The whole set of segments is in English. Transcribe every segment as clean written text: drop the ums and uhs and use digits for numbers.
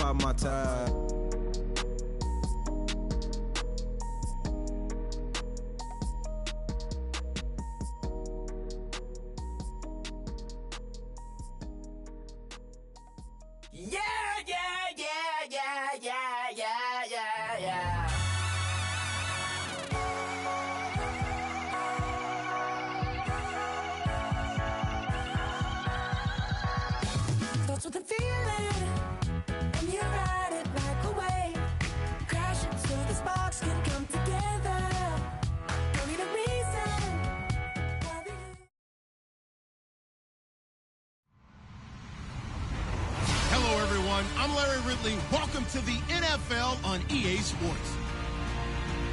about my time. I'm Larry Ridley. Welcome to the NFL on EA Sports.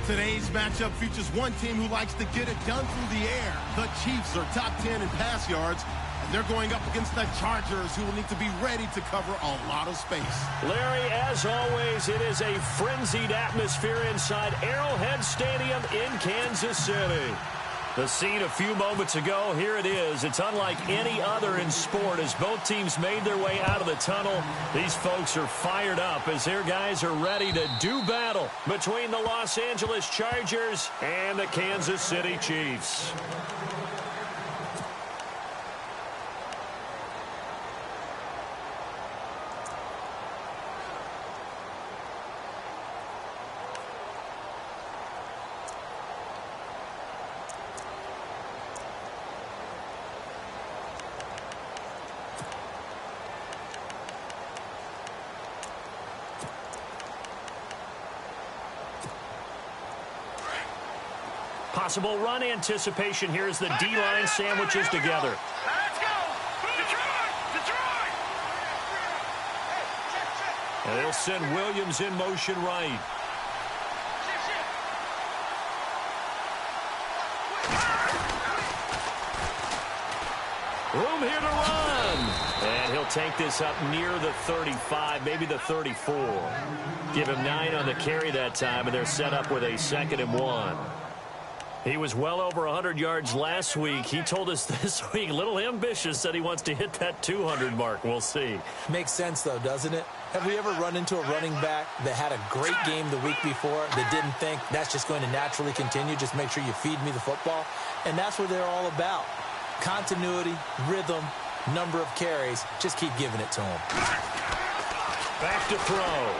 Today's matchup features one team who likes to get it done through the air. The Chiefs are top 10 in pass yards, and they're going up against the Chargers, who will need to be ready to cover a lot of space. Larry, as always, it is a frenzied atmosphere inside Arrowhead Stadium in Kansas City. The scene a few moments ago, here it is. It's unlike any other in sport as both teams made their way out of the tunnel. These folks are fired up as their guys are ready to do battle between the Los Angeles Chargers and the Kansas City Chiefs. Possible run anticipation here as the D-line sandwiches together. Let's go! Detroit! And they'll send Williams in motion right. Room here to run. And he'll take this up near the 35, maybe the 34. Give him 9 on the carry that time, and they're set up with a 2nd and 1. He was well over 100 yards last week. He told us this week, a little ambitious, said he wants to hit that 200 mark. We'll see. Makes sense, though, doesn't it? Have we ever run into a running back that had a great game the week before that didn't think that's just going to naturally continue? Just make sure you feed me the football. And that's what they're all about. Continuity, rhythm, number of carries. Just keep giving it to him. Back to throw.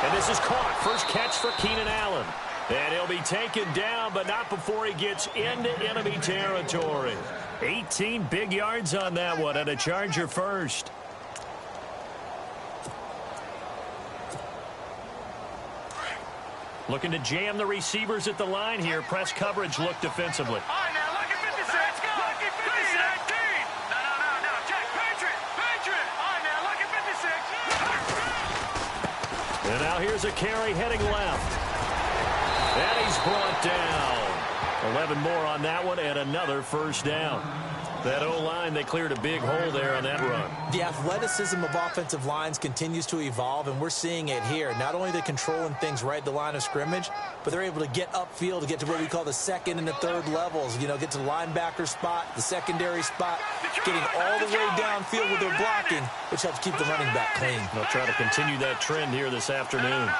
And this is caught. First catch for Keenan Allen. And he'll be taken down, but not before he gets into enemy territory. 18 big yards on that one, and a Charger first. Looking to jam the receivers at the line here. Press coverage look defensively. All right, now, lucky 56. Let's go. Lucky 56. No. Jack, Patriot. All right, now, lucky 56. And now here's a carry heading left. And he's brought down. 11 more on that one and another first down. That O-line, they cleared a big hole there on that run. The athleticism of offensive lines continues to evolve, and we're seeing it here. Not only are they controlling things right at the line of scrimmage, but they're able to get upfield to get to what we call the 2nd and the 3rd levels. You know, get to the linebacker spot, the secondary spot, getting all the way downfield with their blocking, which helps keep the running back clean. They'll try to continue that trend here this afternoon.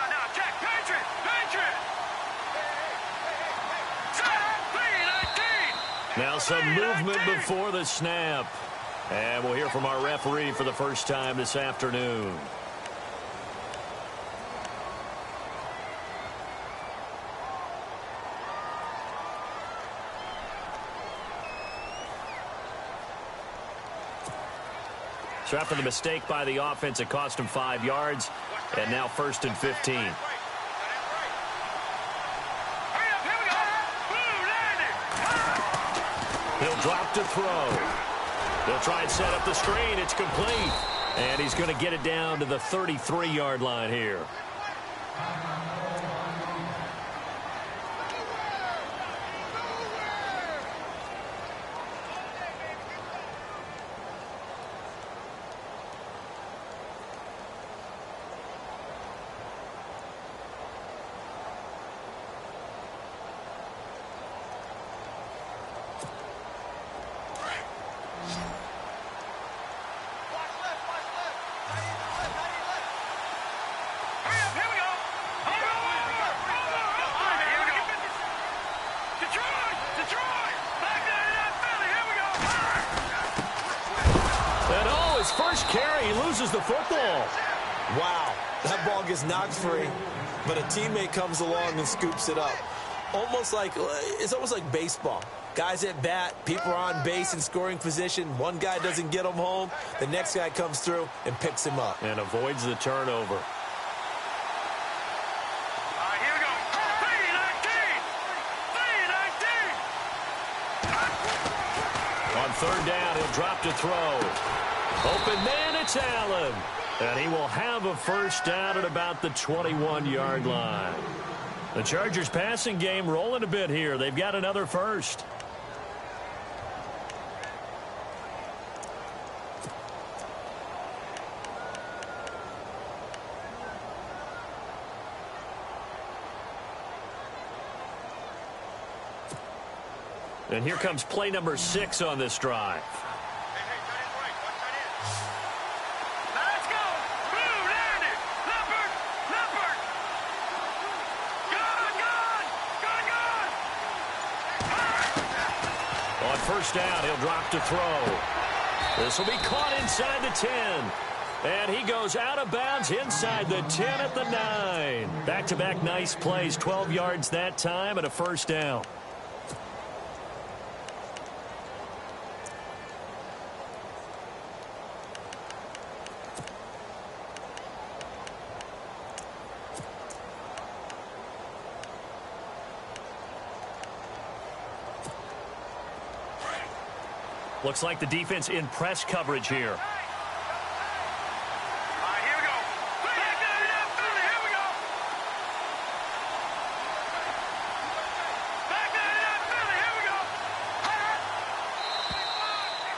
Now some movement before the snap. And we'll hear from our referee for the first time this afternoon. So after the mistake by the offense, it cost him 5 yards. And now 1st and 15. He'll drop to throw. They'll try and set up the screen. It's complete. And he's going to get it down to the 33-yard line here. loses the football. Wow, that ball gets knocked free, but a teammate comes along and scoops it up. It's almost like baseball. Guys at bat, people are on base in scoring position. One guy doesn't get him home. The next guy comes through and picks him up. And avoids the turnover. Here we go. 3-19. On third down, he'll drop to throw. Open man, it's Allen. And he will have a first down at about the 21-yard line. The Chargers passing game rolling a bit here. They've got another first. And here comes play number 6 on this drive. Let's go. Blue, Randy. Leopard. Good. On first down, he'll drop to throw. This will be caught inside the 10. And he goes out of bounds inside the 10 at the 9. Back-to-back nice plays, 12 yards that time and a first down. Looks like the defense in press coverage here. Here we go. Back down, Philly. Here we go. Back down, Philly. Here we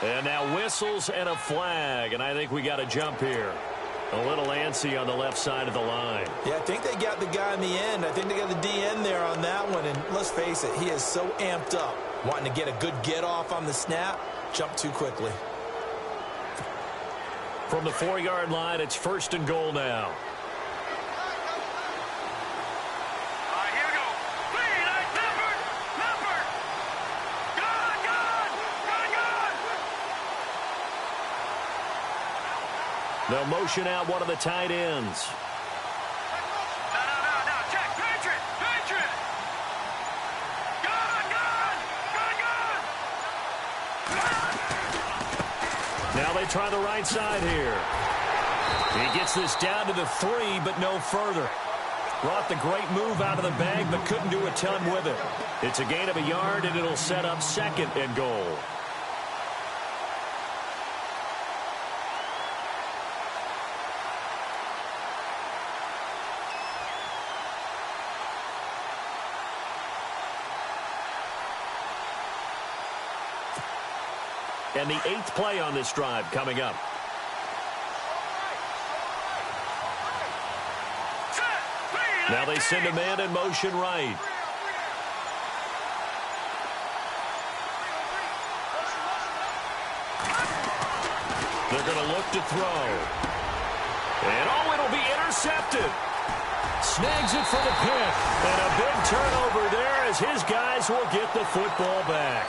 go. And now whistles and a flag, and I think we got a jump here. A little antsy on the left side of the line. Yeah, I think they got the guy in the end. I think they got the DN there on that one, and let's face it, he is so amped up, wanting to get a good get off on the snap. Jump too quickly. From the 4-yard line, it's first and goal now. Here we go. Leopard. Good. They'll motion out one of the tight ends. No. Check. Patriot. Good. Now they try the right side here. He gets this down to the 3, but no further. Brought the great move out of the bag, but couldn't do a ton with it. It's a gain of a yard, and it'll set up second and goal. And the 8th play on this drive coming up. Now they send a man in motion right. They're going to look to throw. And it'll be intercepted. Snags it for the pick. And a big turnover there as his guys will get the football back.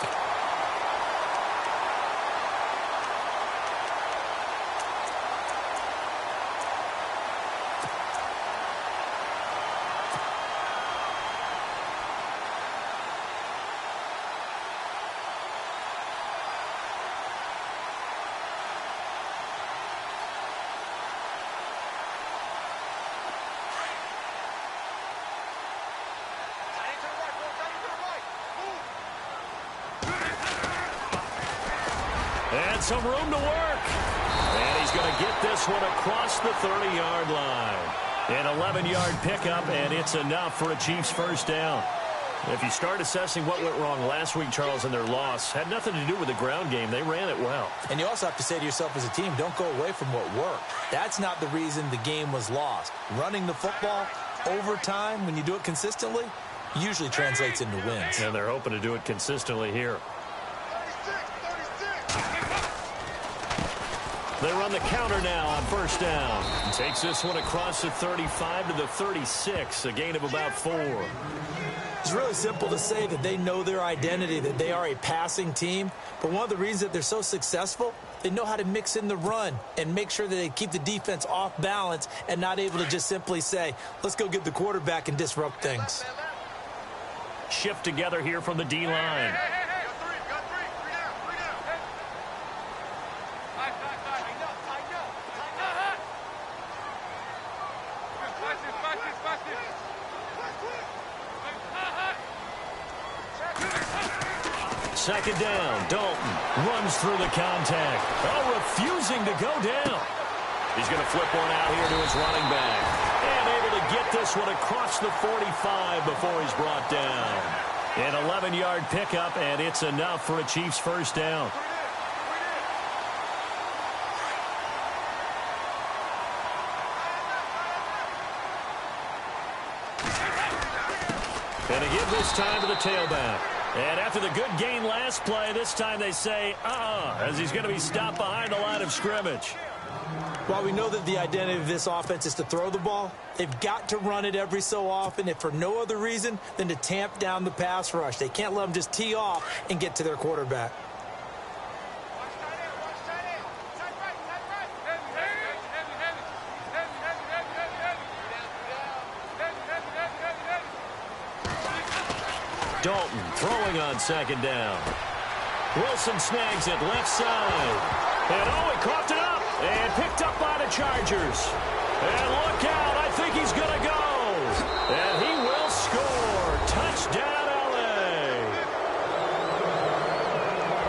And some room to work. And he's going to get this one across the 30-yard line. An 11-yard pickup, and it's enough for a Chiefs first down. If you start assessing what went wrong last week, Charles, in their loss, had nothing to do with the ground game. They ran it well. And you also have to say to yourself as a team, don't go away from what worked. That's not the reason the game was lost. Running the football over time, when you do it consistently, usually translates into wins. And they're hoping to do it consistently here. They run the counter now on first down. Takes this one across the 35 to the 36, a gain of about 4. It's really simple to say that they know their identity, that they are a passing team. But one of the reasons that they're so successful They know how to mix in the run and make sure that they keep the defense off balance and not able to just simply say, let's go get the quarterback and disrupt things. Shift together here from the D-line. Second down, Dalton runs through the contact. Oh, refusing to go down. He's going to flip one out here to his running back. And able to get this one across the 45 before he's brought down. An 11-yard pickup, and it's enough for a Chiefs first down. And to give this time to the tailback. And after the good gain last play, this time they say, as he's going to be stopped behind the line of scrimmage. While we know that the identity of this offense is to throw the ball, they've got to run it every so often, if for no other reason than to tamp down the pass rush. They can't let them just tee off and get to their quarterback. Dalton throwing on second down. Wilson snags it left side. And he coughed it up and picked up by the Chargers. And look out, I think he's going to go. And he will score. Touchdown, LA.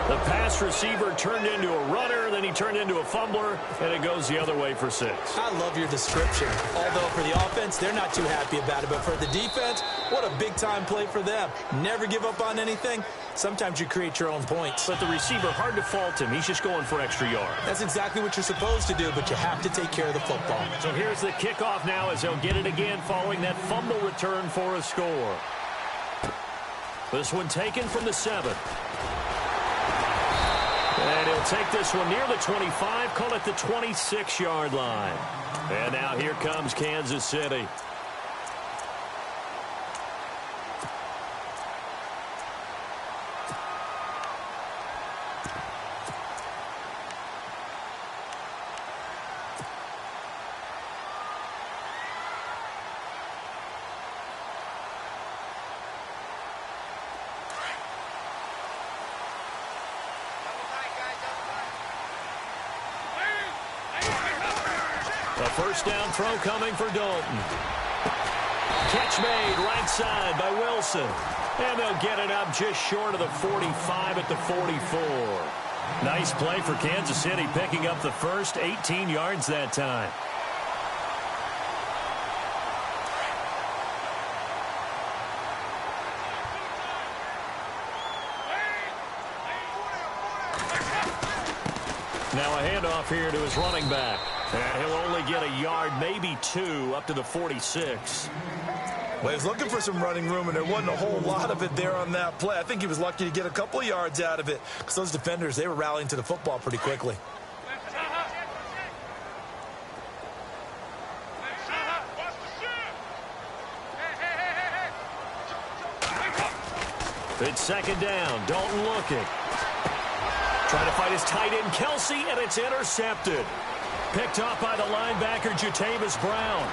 The pass receiver turned into a runner, then he turned into a fumbler, and it goes the other way for 6. I love your description. Although for the offense, they're not too happy about it. But for the defense, what a big-time play for them. Never give up on anything. Sometimes you create your own points. But the receiver, hard to fault him. He's just going for extra yards. That's exactly what you're supposed to do, but you have to take care of the football. So here's the kickoff now as they'll get it again following that fumble return for a score. This one taken from the 7. And he'll take this one near the 25, call it the 26-yard line. And now here comes Kansas City. A first down throw coming for Dalton. Catch made right side by Wilson. And they'll get it up just short of the 45 at the 44. Nice play for Kansas City, picking up the first 18 yards that time. Now a handoff here to his running back. And he'll only get a yard, maybe 2, up to the 46. Well, he was looking for some running room, and there wasn't a whole lot of it there on that play. I think he was lucky to get a couple of yards out of it because those defenders, they were rallying to the football pretty quickly. It's second down. Dalton looking. Trying to fight his tight end, Kelsey, and it's intercepted. Picked off by the linebacker, Jatavis Brown.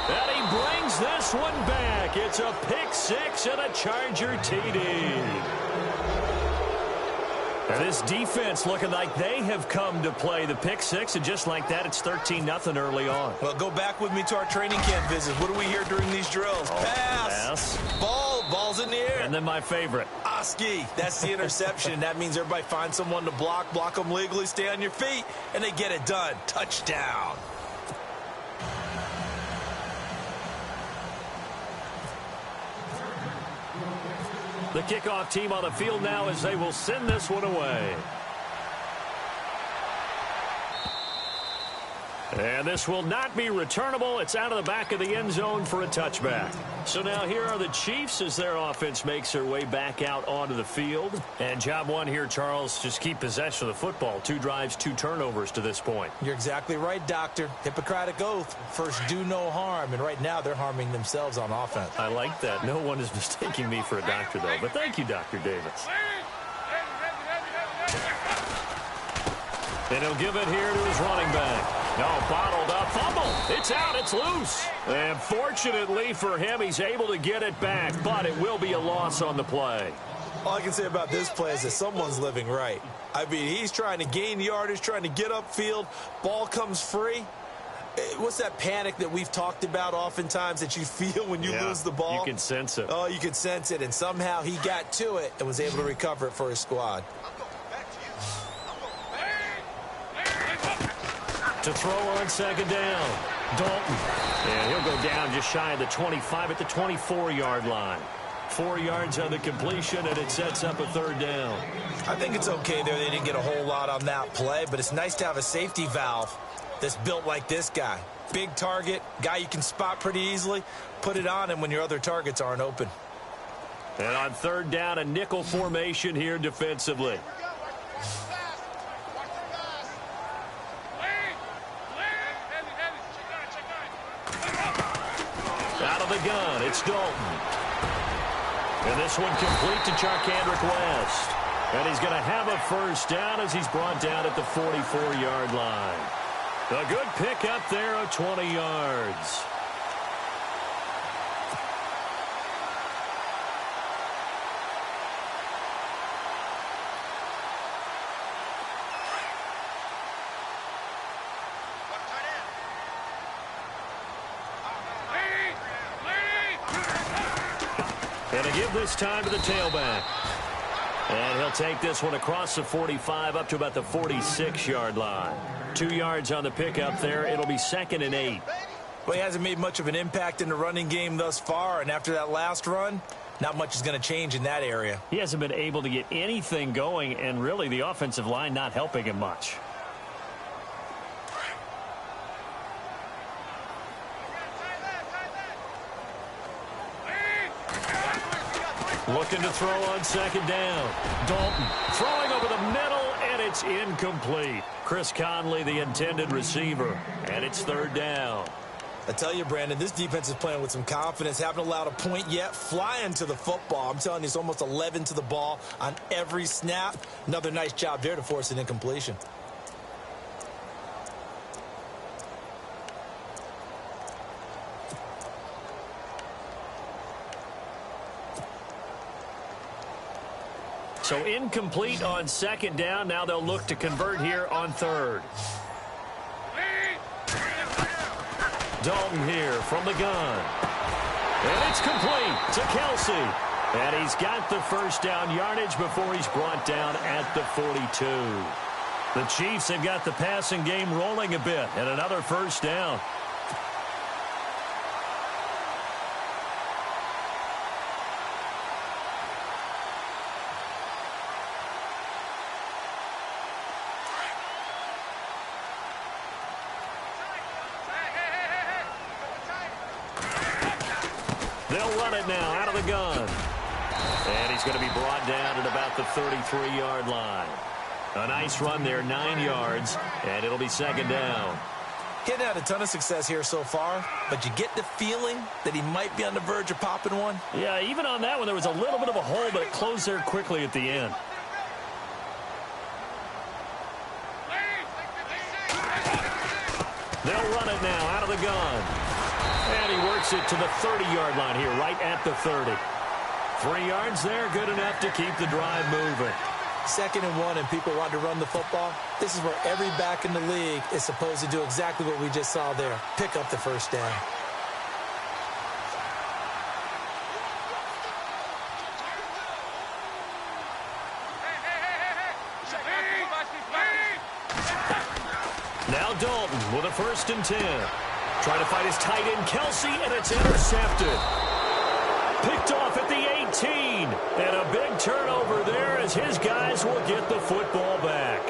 And he brings this one back. It's a pick 6 and a Charger TD. And this defense looking like they have come to play the pick 6, and just like that, it's 13-0 early on. Well, go back with me to our training camp visits. What do we hear during these drills? Pass. Ball's in the air. And then my favorite. Oski. That's the interception. That means everybody finds someone to block them legally, stay on your feet, and they get it done. Touchdown. The kickoff team on the field now as they will send this one away. And this will not be returnable. It's out of the back of the end zone for a touchback. So now here are the Chiefs as their offense makes their way back out onto the field. And job one here, Charles, just keep possession of the football. 2 drives, 2 turnovers to this point. You're exactly right, Doctor. Hippocratic oath. First, do no harm. And right now, they're harming themselves on offense. I like that. No one is mistaking me for a doctor, though. But thank you, Dr. Davis. And he'll give it here to his running back. No, bottled up. Fumble. It's out. It's loose. And fortunately for him, he's able to get it back, but it will be a loss on the play. All I can say about this play is that someone's living right. I mean, he's trying to gain yardage, trying to get upfield. Ball comes free. What's that panic that we've talked about oftentimes that you feel when you lose the ball? You can sense it. Oh, you can sense it. And somehow he got to it and was able to recover it for his squad. To throw on second down, Dalton. And he'll go down just shy of the 25 at the 24-yard line. 4 yards on the completion, and it sets up a third down. I think it's okay there. They didn't get a whole lot on that play, but it's nice to have a safety valve that's built like this guy. Big target, guy you can spot pretty easily. Put it on him when your other targets aren't open. And on third down, a nickel formation here defensively. Out of the gun, it's Dalton. And this one complete to Charkandrick West. And he's going to have a first down as he's brought down at the 44-yard line. A good pickup there of 20 yards. And to give this time to the tailback. And he'll take this one across the 45 up to about the 46-yard line. 2 yards on the pickup there. It'll be 2nd and 8. Well, he hasn't made much of an impact in the running game thus far, and after that last run, not much is going to change in that area. He hasn't been able to get anything going, and really the offensive line not helping him much. Looking to throw on second down. Dalton throwing over the middle, and it's incomplete. Chris Conley, the intended receiver, and it's third down. I tell you, Brandon, this defense is playing with some confidence. Haven't allowed a point yet. Flying to the football. I'm telling you, it's almost 11 to the ball on every snap. Another nice job there to force an incompletion. So incomplete on second down. Now they'll look to convert here on third. Dalton here from the gun. And it's complete to Kelsey. And he's got the first down yardage before he's brought down at the 42. The Chiefs have got the passing game rolling a bit. And another first down. They'll run it now out of the gun. And he's going to be brought down at about the 33-yard line. A nice run there, 9 yards, and it'll be second down. He hadn't had a ton of success here so far, but you get the feeling that he might be on the verge of popping one. Yeah, even on that one, there was a little bit of a hole, but it closed there quickly at the end. They'll run it now out of the gun. And he works it to the 30-yard line here, right at the 30. 3 yards there, good enough to keep the drive moving. 2nd and 1, and people want to run the football. This is where every back in the league is supposed to do exactly what we just saw there. Pick up the first down. Now Dalton with a 1st and 10. Trying to fight his tight end, Kelsey, and it's intercepted. Picked off at the 18. And a big turnover there as his guys will get the football back.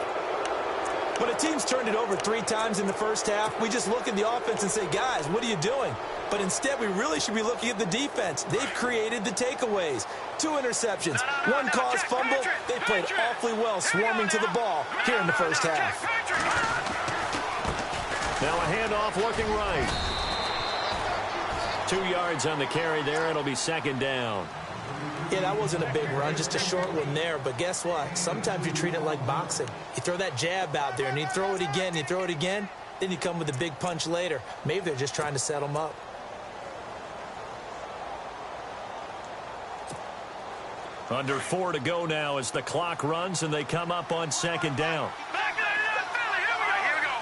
When a team's turned it over 3 times in the first half, we just look at the offense and say, guys, what are you doing? But instead, we really should be looking at the defense. They've created the takeaways. 2 interceptions, 1 caused fumble. They played awfully well swarming to the ball here in the first half. Now a handoff looking right. 2 yards on the carry there. It'll be second down. Yeah, that wasn't a big run, just a short one there. But guess what? Sometimes you treat it like boxing. You throw that jab out there, and you throw it again, you throw it again, then you come with a big punch later. Maybe they're just trying to set them up. Under 4 to go now as the clock runs, and they come up on second down. Back to that Philly. Here we go.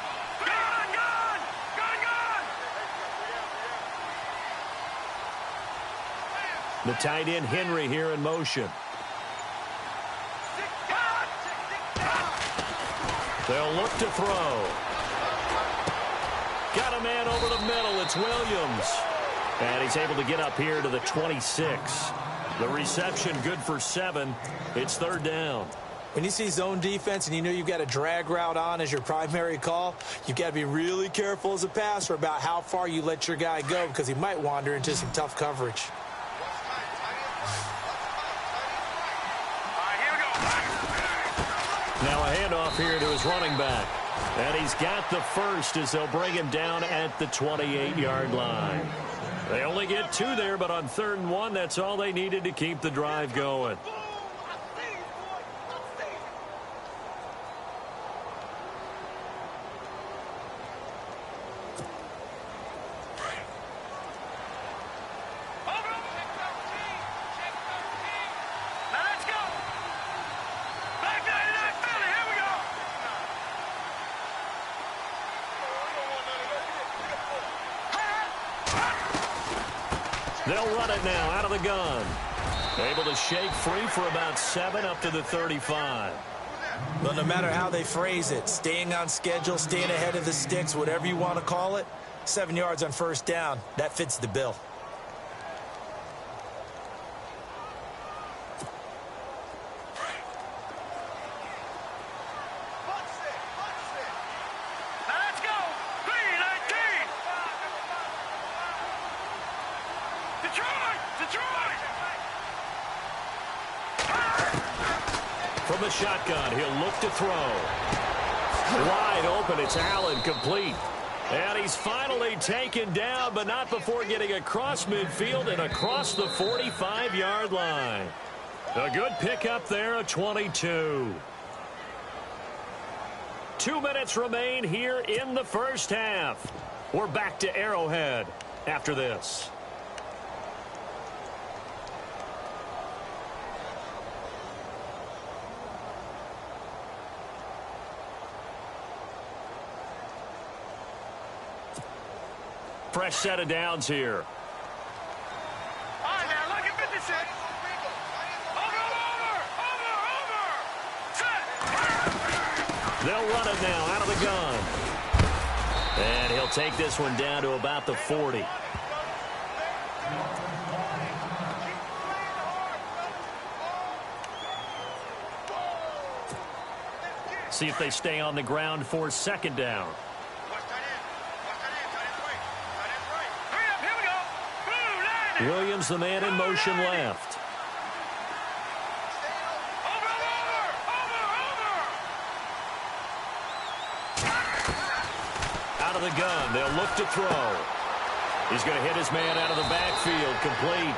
Gone. The tight end Henry here in motion. They'll look to throw. Got a man over the middle. It's Williams. And he's able to get up here to the 26. The reception good for 7. It's third down. When you see zone defense and you know you've got a drag route on as your primary call, you've got to be really careful as a passer about how far you let your guy go because he might wander into some tough coverage. Now a handoff here to his running back. And he's got the first as they'll bring him down at the 28-yard line. They only get 2 there, but on 3rd and 1, that's all they needed to keep the drive going. They'll run it now out of the gun. Able to shake free for about 7 up to the 35. Well, no matter how they phrase it, staying on schedule, staying ahead of the sticks, whatever you want to call it, 7 yards on first down, that fits the bill. From the shotgun, he'll look to throw. Wide open, it's Allen, complete. And he's finally taken down, but not before getting across midfield and across the 45-yard line. A good pickup there, a 22. 2 minutes remain here in the first half. We're back to Arrowhead after this. Fresh set of downs here. All right, now, look at 56. Over. Set. They'll run it now out of the gun. And he'll take this one down to about the 40. See if they stay on the ground for second down. Williams, the man in motion left. Out of the gun, they'll look to throw. He's going to hit his man out of the backfield, complete.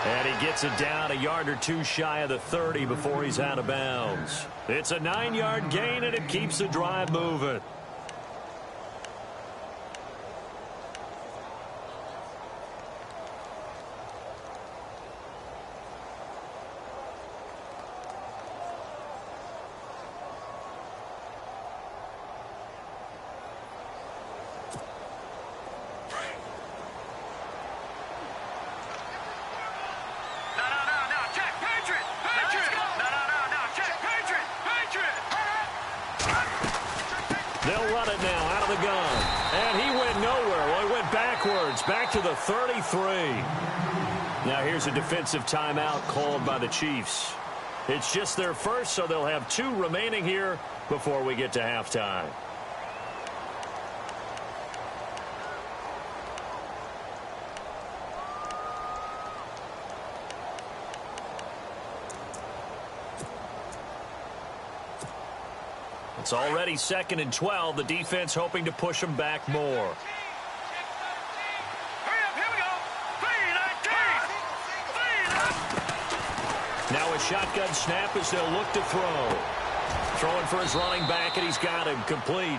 And he gets it down a yard or 2 shy of the 30 before he's out of bounds. It's a 9-yard gain, and it keeps the drive moving. They'll run it now out of the gun. And he went nowhere. Well, he went backwards, back to the 33. Now here's a defensive timeout called by the Chiefs. It's just their first, so they'll have 2 remaining here before we get to halftime. It's already 2nd and 12. The defense hoping to push them back more. Hurry up, here we go. 3-19. Now a shotgun snap as they'll look to throw. Throwing for his running back, and he's got him complete.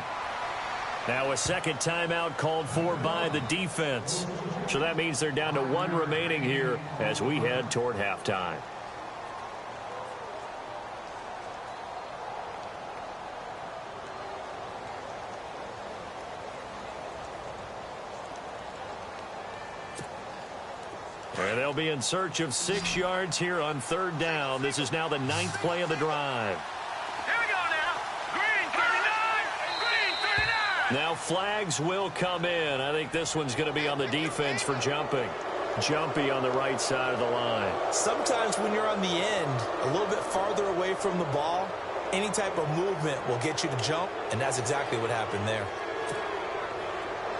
Now a second timeout called for by the defense. So that means they're down to one remaining here as we head toward halftime. And they'll be in search of 6 yards here on third down. This is now the 9th play of the drive. Here we go now. Green 39. Green 39. Now flags will come in. I think this one's going to be on the defense for jumping. Jumpy on the right side of the line. Sometimes when you're on the end, a little bit farther away from the ball, any type of movement will get you to jump, and that's exactly what happened there.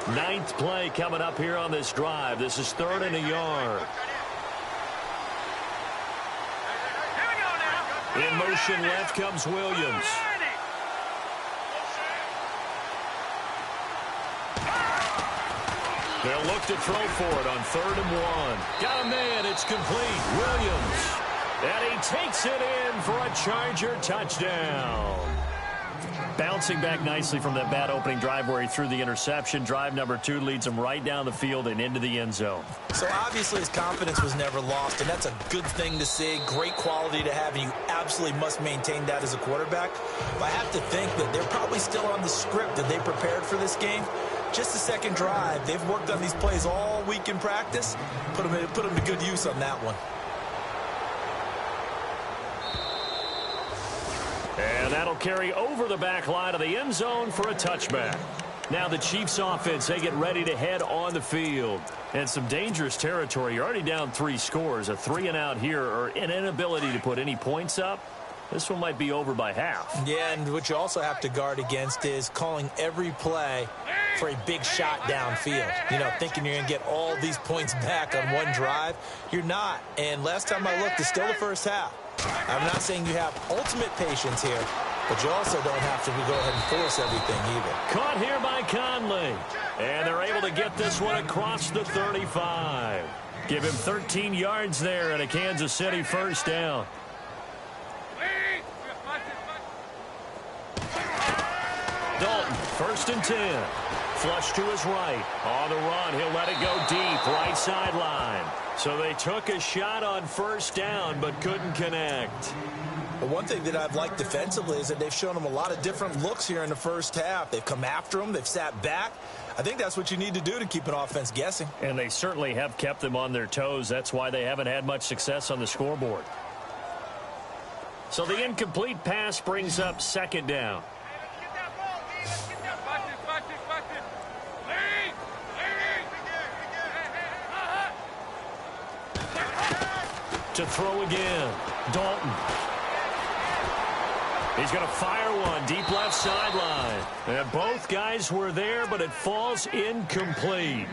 9th play coming up here on this drive. This is 3rd and a yard. Here we go now. In motion left comes Williams. They'll look to throw for it on 3rd and 1. Got a man. It's complete. Williams. And he takes it in for a Charger touchdown. Bouncing back nicely from that bad opening drive where he threw the interception. Drive number 2 leads him right down the field and into the end zone. So obviously his confidence was never lost, and that's a good thing to see. Great quality to have, and you absolutely must maintain that as a quarterback. But I have to think that they're probably still on the script that they prepared for this game. Just the second drive. They've worked on these plays all week in practice. Put them to good use on that one. And that'll carry over the back line of the end zone for a touchback. Now the Chiefs offense, they get ready to head on the field. And some dangerous territory. You're already down 3 scores. A 3-and-out here, or an inability to put any points up. This one might be over by half. Yeah, and what you also have to guard against is calling every play for a big shot downfield. You know, thinking you're going to get all these points back on one drive. You're not. And last time I looked, it's still the first half. I'm not saying you have ultimate patience here, but you also don't have to go ahead and force everything either. Caught here by Conley. And they're able to get this one across the 35. Give him 13 yards there and a Kansas City first down. Dalton, 1st and 10. Flush to his right. On the run, he'll let it go deep, right sideline. So they took a shot on first down, but couldn't connect. But one thing that I've liked defensively is that they've shown them a lot of different looks here in the first half. They've come after them. They've sat back. I think that's what you need to do to keep an offense guessing. And they certainly have kept them on their toes. That's why they haven't had much success on the scoreboard. So the incomplete pass brings up 2nd down. To throw again, Dalton. He's going to fire one deep left sideline. And both guys were there, but it falls incomplete.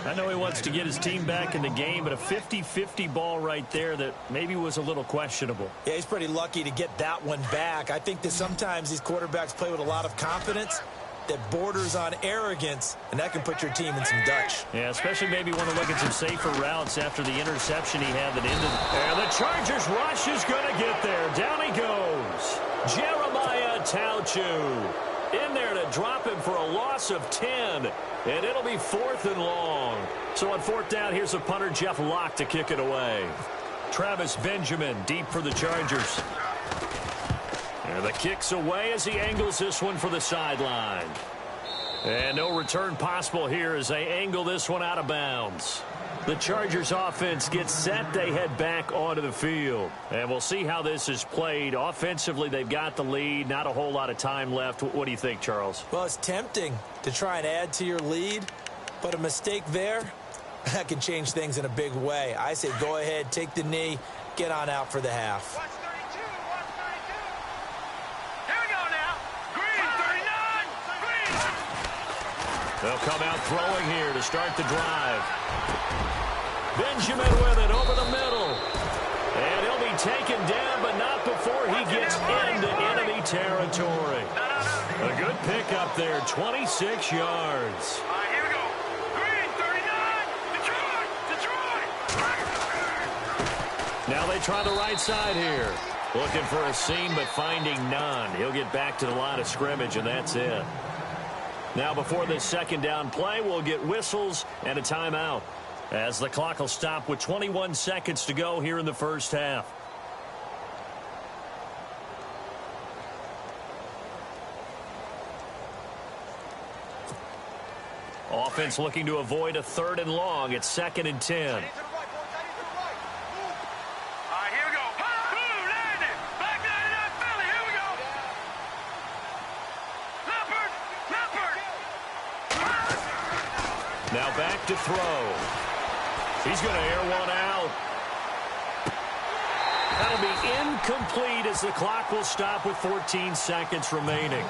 I know he wants to get his team back in the game, but a 50-50 ball right there that maybe was a little questionable. Yeah, he's pretty lucky to get that one back. I think that sometimes these quarterbacks play with a lot of confidence that borders on arrogance, and that can put your team in some Dutch. Yeah, especially maybe want to look at some safer routes after the interception he had that ended. And the Chargers rush is going to get there. Down he goes. Jeremiah Tauchu in there to drop him for a loss of 10. And it'll be 4th and long. So on 4th down, here's the punter, Jeff Locke, to kick it away. Travis Benjamin deep for the Chargers. And the kick's away as he angles this one for the sideline. And no return possible here as they angle this one out of bounds. The Chargers offense gets set. They head back onto the field. And we'll see how this is played. Offensively, they've got the lead. Not a whole lot of time left. What do you think, Charles? Well, it's tempting to try and add to your lead, but a mistake there, that can change things in a big way. I say go ahead, take the knee, get on out for the half. They'll come out throwing here to start the drive. Benjamin with it over the middle. And he'll be taken down, but not before he gets into enemy territory. A good pickup there, 26 yards. Here we go. Green 39. Detroit. Now they try the right side here. Looking for a seam, but finding none. He'll get back to the line of scrimmage, and that's it. Now before this second down play, we'll get whistles and a timeout, as the clock will stop with 21 seconds to go here in the first half. Offense looking to avoid a 3rd and long. It's 2nd and 10. Now back to throw. He's going to air one out. That'll be incomplete as the clock will stop with 14 seconds remaining.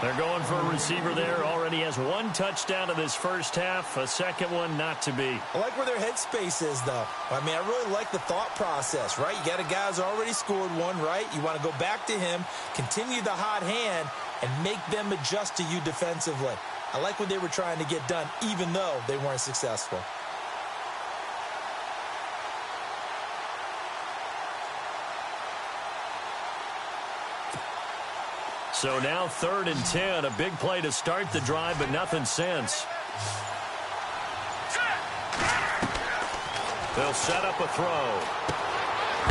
They're going for a receiver there. Already has 1 touchdown in this first half. A second one not to be. I like where their headspace is, though. I mean, I really like the thought process, right? You got a guy who's already scored one, right? You want to go back to him, continue the hot hand, and make them adjust to you defensively. I like what they were trying to get done, even though they weren't successful. So now 3rd and 10, a big play to start the drive, but nothing since. They'll set up a throw.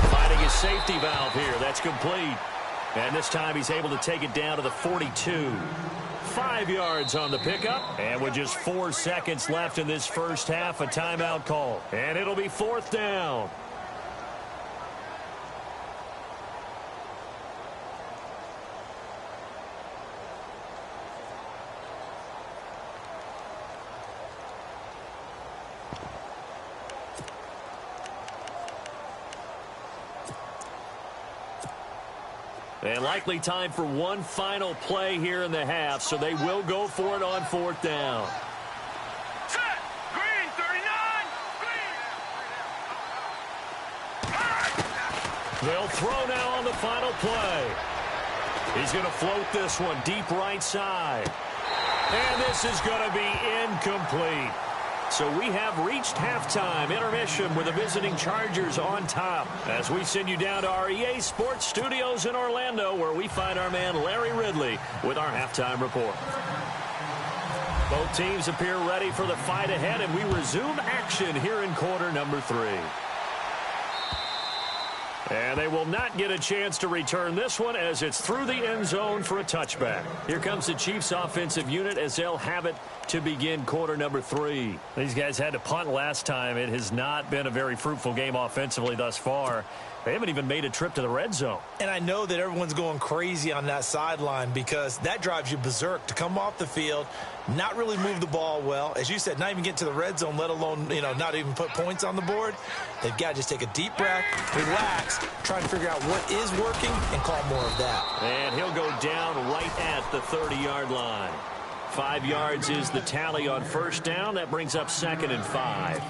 Finding his safety valve here. That's complete. And this time he's able to take it down to the 42. 5 yards on the pickup. And with just 4 seconds left in this first half, a timeout call. And it'll be 4th down. And likely time for one final play here in the half, so they will go for it on 4th down. Set! Green, 39! Green! They'll throw now on the final play. He's going to float this one deep right side. And this is going to be incomplete. So we have reached halftime intermission with the visiting Chargers on top, as we send you down to our EA Sports Studios in Orlando, where we find our man Larry Ridley with our halftime report. Both teams appear ready for the fight ahead, and we resume action here in quarter number 3. And they will not get a chance to return this one, as it's through the end zone for a touchback. Here comes the Chiefs offensive unit as they'll have it to begin quarter number 3. These guys had to punt last time. It has not been a very fruitful game offensively thus far. They haven't even made a trip to the red zone. And I know that everyone's going crazy on that sideline, because that drives you berserk to come off the field, not really move the ball well. As you said, not even get to the red zone, let alone, not even put points on the board. They've got to just take a deep breath, relax, try and figure out what is working, and call more of that. And he'll go down right at the 30-yard line. 5 yards is the tally on first down. That brings up 2nd and 5.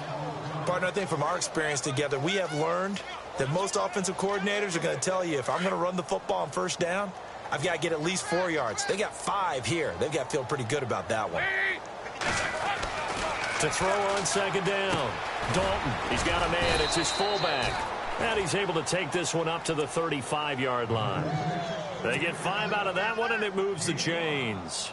Partner, I think from our experience together, we have learned that most offensive coordinators are going to tell you, if I'm going to run the football on first down, I've got to get at least 4 yards. They got 5 here. They've got to feel pretty good about that one. To throw on 2nd down. Dalton, he's got a man. It's his fullback. And he's able to take this one up to the 35-yard line. They get 5 out of that one, and it moves the chains.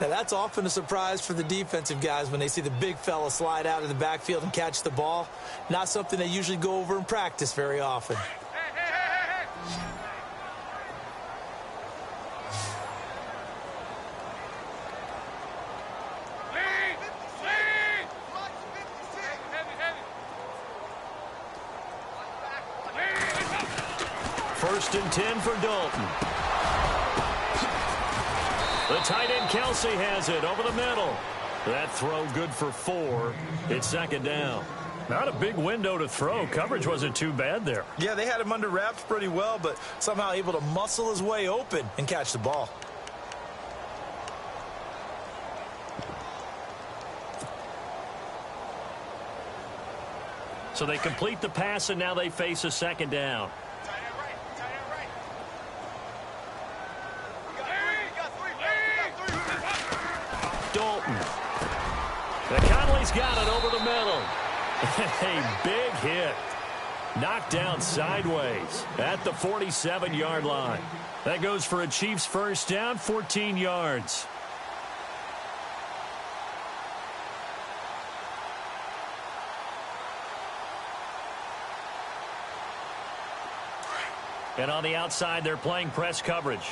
Now, that's often a surprise for the defensive guys when they see the big fella slide out of the backfield and catch the ball. Not something they usually go over in practice very often. First and 10 for Dalton. The tight end Kelsey has it over the middle. That throw good for 4. It's 2nd down. Not a big window to throw. Coverage wasn't too bad there. Yeah, they had him under wraps pretty well, but somehow able to muscle his way open and catch the ball. So they complete the pass, and now they face a 2nd down. Dalton. Conley's got it over the middle. A big hit. Knocked down sideways at the 47-yard line. That goes for a Chiefs first down, 14 yards. And on the outside, they're playing press coverage.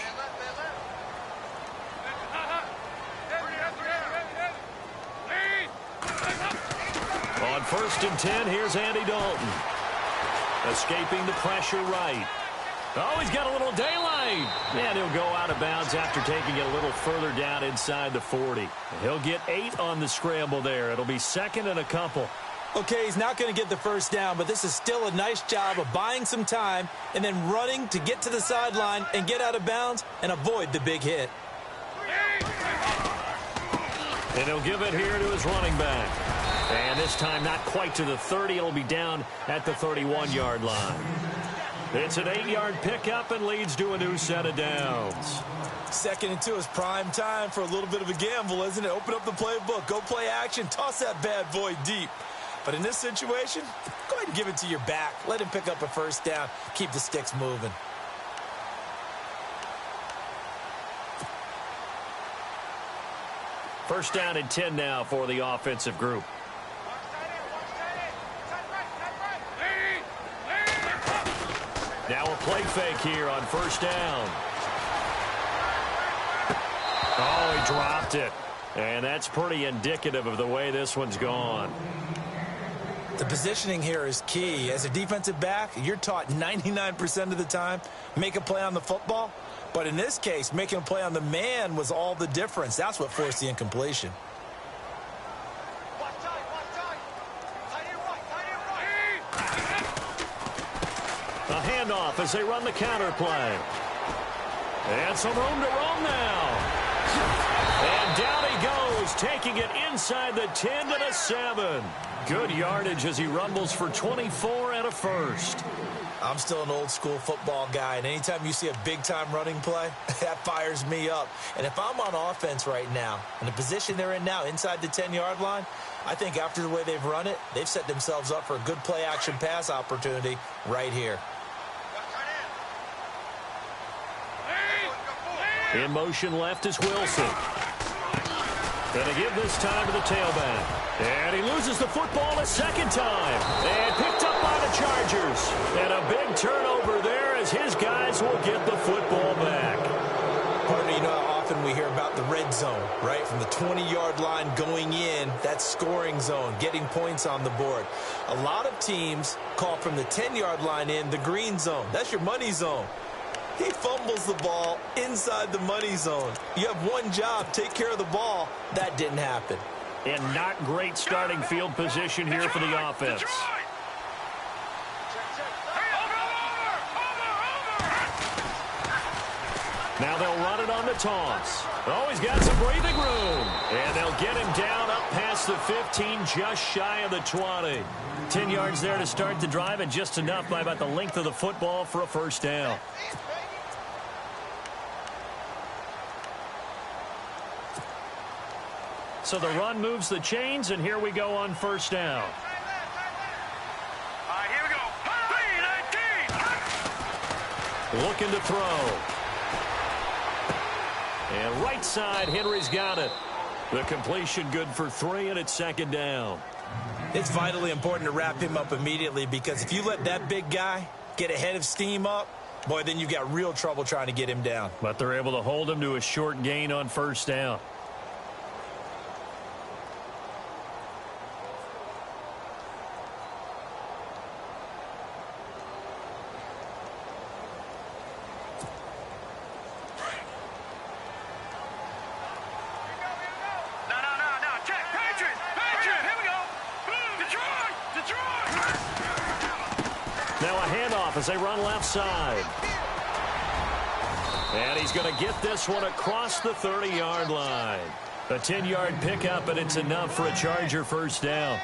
On 1st and 10, here's Andy Dalton. Escaping the pressure right. Oh, he's got a little daylight. And he'll go out of bounds after taking it a little further down inside the 40. He'll get 8 on the scramble there. It'll be 2nd and a couple. Okay, he's not going to get the first down, but this is still a nice job of buying some time and then running to get to the sideline and get out of bounds and avoid the big hit. And he'll give it here to his running back. And this time not quite to the 30. It'll be down at the 31-yard line. It's an 8-yard pickup and leads to a new set of downs. 2nd and 2 is prime time for a little bit of a gamble, isn't it? Open up the playbook, go play action, toss that bad boy deep. But in this situation, go ahead and give it to your back. Let him pick up a first down. Keep the sticks moving. First down and 10 now for the offensive group. Now a play fake here on first down. Oh, he dropped it. And that's pretty indicative of the way this one's gone. The positioning here is key. As a defensive back, you're taught 99% of the time, make a play on the football. But in this case, making a play on the man was all the difference. That's what forced the incompletion. A handoff as they run the counter play. And some room to roam now. And down he goes, taking it inside the 10 to the 7. Good yardage as he rumbles for 24 and a first. I'm still an old-school football guy, and anytime you see a big-time running play, that fires me up. And if I'm on offense right now, in the position they're in now, inside the 10-yard line, I think after the way they've run it, they've set themselves up for a good play-action pass opportunity right here. In motion left is Wilson. Gonna give this time to the tailback. And he loses the football a second time. And picked up by the Chargers. And a big turnover there as his guys will get the football back. Partner, you know how often we hear about the red zone, right? From the 20-yard line going in, that scoring zone, getting points on the board. A lot of teams call from the 10-yard line in the green zone. That's your money zone. He fumbles the ball inside the money zone. You have one job, take care of the ball. That didn't happen. And not great starting field position here for the offense. Now they'll run it on the toss. Oh, he's got some breathing room. And they'll get him down up past the 15, just shy of the 20. 10 yards there to start the drive, and just enough by about the length of the football for a first down. So the run moves the chains, and here we go on first down. All right, here we go. 3-19. Looking to throw. And right side, Henry's got it. The completion good for 3, and it's second down. It's vitally important to wrap him up immediately, because if you let that big guy get ahead of steam up, boy, then you've got real trouble trying to get him down. But they're able to hold him to a short gain on first down. As they run left side. And he's going to get this one across the 30-yard line. A 10-yard pickup, and it's enough for a Charger first down.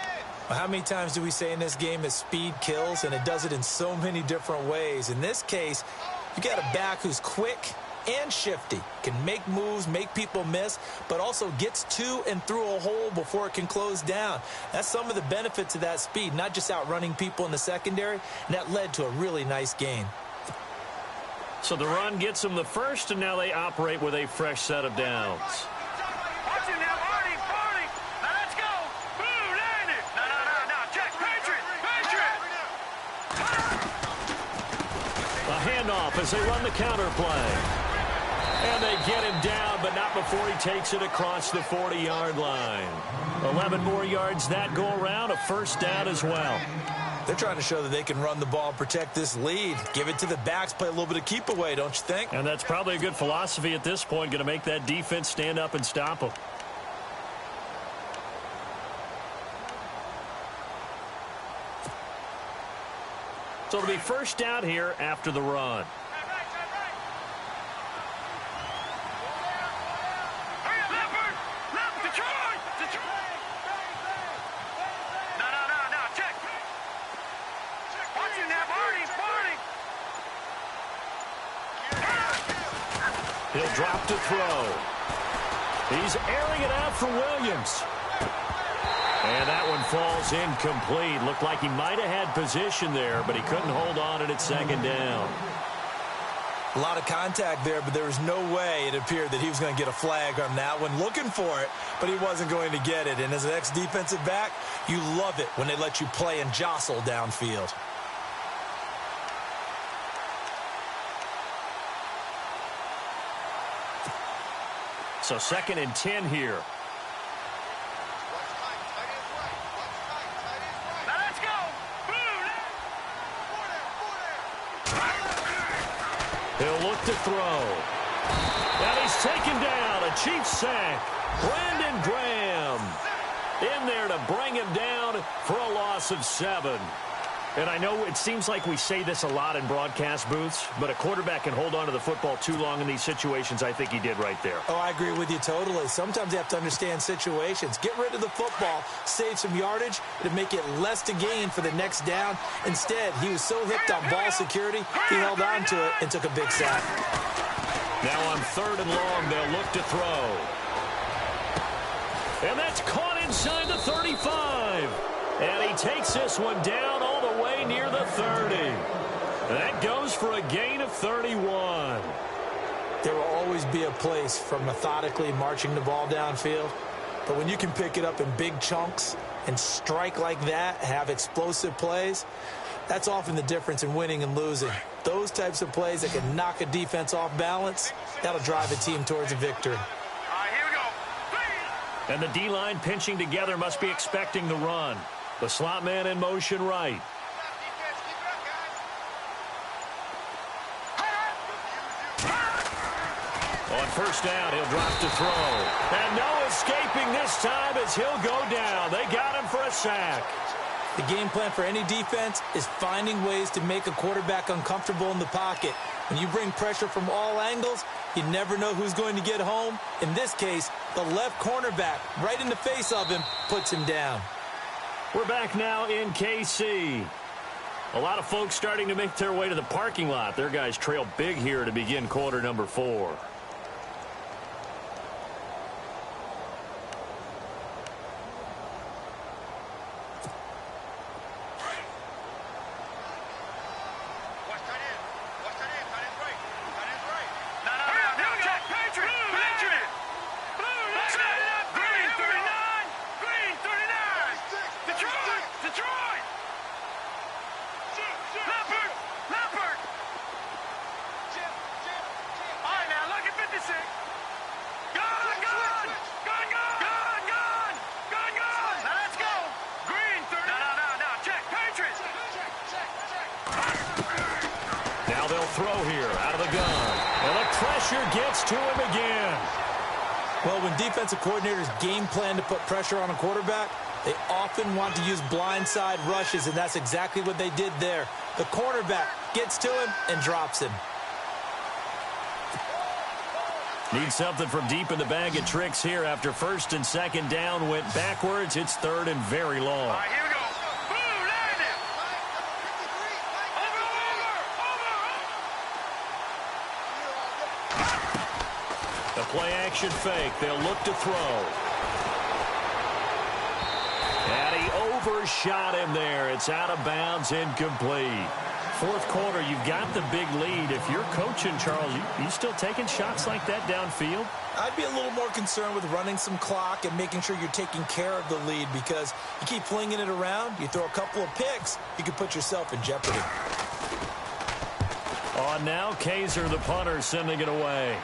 Well, how many times do we say in this game that speed kills, and it does it in so many different ways? In this case, you got a back who's quick, and shifty. Can make moves, make people miss, but also gets to and through a hole before it can close down. That's some of the benefits of that speed, not just outrunning people in the secondary, and that led to a really nice gain. So the run gets them the first, and now they operate with a fresh set of downs. Watch him now, Barney. Now let's go. Boom, land it. No, check. Patriot. A handoff as they run the counter play. And they get him down, but not before he takes it across the 40-yard line. 11 more yards that go around, a first down as well. They're trying to show that they can run the ball and protect this lead. Give it to the backs, play a little bit of keep away, don't you think? And that's probably a good philosophy at this point, going to make that defense stand up and stop them. So it'll be first down here after the run. He'll drop to throw. He's airing it out for Williams. And that one falls incomplete. Looked like he might have had position there, but he couldn't hold on at second down. A lot of contact there, but there was no way it appeared that he was going to get a flag on that one. Looking for it, but he wasn't going to get it. And as an ex-defensive back, you love it when they let you play and jostle downfield. So 2nd and 10 here. Now let's go. He'll look to throw. And he's taken down. A Chiefs sack. Brandon Graham in there to bring him down for a loss of 7. And I know it seems like we say this a lot in broadcast booths, but a quarterback can hold on to the football too long in these situations. I think he did right there. Oh, I agree with you totally. Sometimes you have to understand situations. Get rid of the football, save some yardage, to make it less to gain for the next down. Instead, he was so hipped on ball security, he held on to it and took a big sack. Now on 3rd and long, they'll look to throw. And that's caught inside the 35. And he takes this one down all the way near the 30. That goes for a gain of 31. There will always be a place for methodically marching the ball downfield. But when you can pick it up in big chunks and strike like that, have explosive plays, that's often the difference in winning and losing. Those types of plays that can knock a defense off balance, that'll drive a team towards a victory. All right, here we go. And the D-line pinching together must be expecting the run. The slot man in motion right. On first down, he'll drop to throw. And no escaping this time as he'll go down. They got him for a sack. The game plan for any defense is finding ways to make a quarterback uncomfortable in the pocket. When you bring pressure from all angles, you never know who's going to get home. In this case, the left cornerback, right in the face of him, puts him down. We're back now in KC. A lot of folks starting to make their way to the parking lot. Their guys trail big here to begin quarter number 4. Now they'll throw here out of the gun. And the pressure gets to him again. Well, when defensive coordinators game plan to put pressure on a quarterback, they often want to use blindside rushes, and that's exactly what they did there. The cornerback gets to him and drops him. Need something from deep in the bag of tricks here after 1st and 2nd down went backwards. It's 3rd and very long. All right, here we go. Boom, land it. Over. play action fake. They'll look to throw. And he overshot him there. It's out of bounds, incomplete. Fourth quarter, you've got the big lead. If you're coaching, Charles, you still taking shots like that downfield? I'd be a little more concerned with running some clock and making sure you're taking care of the lead, because you keep flinging it around, you throw a couple of picks, you can put yourself in jeopardy. On now, Kaiser, the punter, sending it away.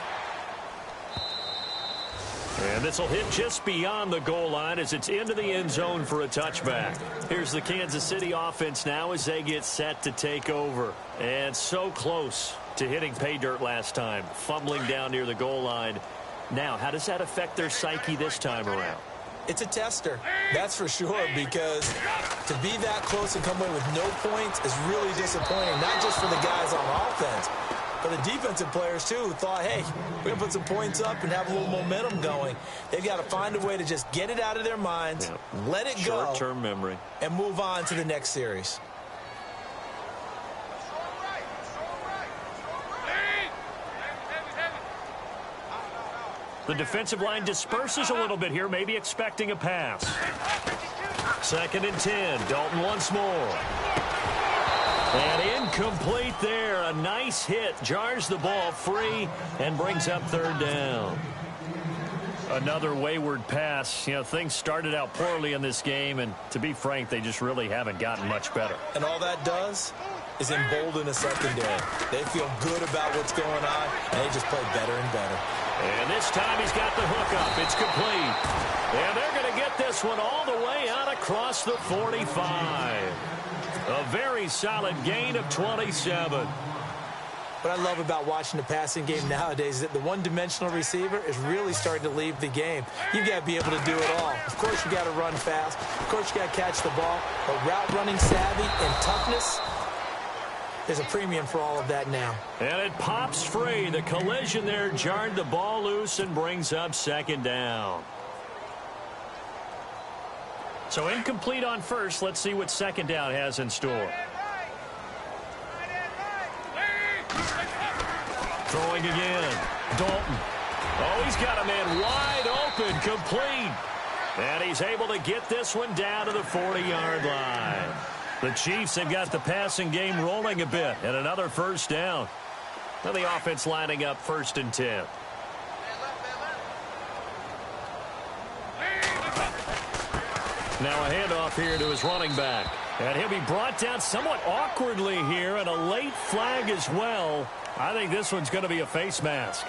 And this will hit just beyond the goal line as it's into the end zone for a touchback. Here's the Kansas City offense now as they get set to take over. And so close to hitting pay dirt last time, fumbling down near the goal line. Now, how does that affect their psyche this time around? It's a tester, that's for sure, because to be that close and come away with no points is really disappointing, not just for the guys on offense, but the defensive players, too, who thought, hey, we're going to put some points up and have a little momentum going. They've got to find a way to just get it out of their minds, let it go, short-term memory, and move on to the next series. The defensive line disperses a little bit here, maybe expecting a pass. 2nd and 10. Dalton once more. And incomplete there. A nice hit. Jars the ball free and brings up 3rd down. Another wayward pass. You know, things started out poorly in this game, and to be frank, they just really haven't gotten much better. And all that does is embolden a secondary. They feel good about what's going on, and they just play better and better. And this time he's got the hook up. It's complete. And they're going to get this one all the way out across the 45. A very solid gain of 27. What I love about watching the passing game nowadays is that the one-dimensional receiver is really starting to leave the game. You've got to be able to do it all. Of course, you got to run fast. Of course, you got to catch the ball. But route running savvy and toughness, there's a premium for all of that now. And it pops free. The collision there jarred the ball loose and brings up 2nd down. So incomplete on first. Let's see what 2nd down has in store. Throwing again. Dalton. Oh, he's got a man wide open, complete. And he's able to get this one down to the 40-yard line. The Chiefs have got the passing game rolling a bit, and another 1st down. Now the offense lining up 1st and 10. Now a handoff here to his running back. And he'll be brought down somewhat awkwardly here, and a late flag as well. I think this one's going to be a face mask.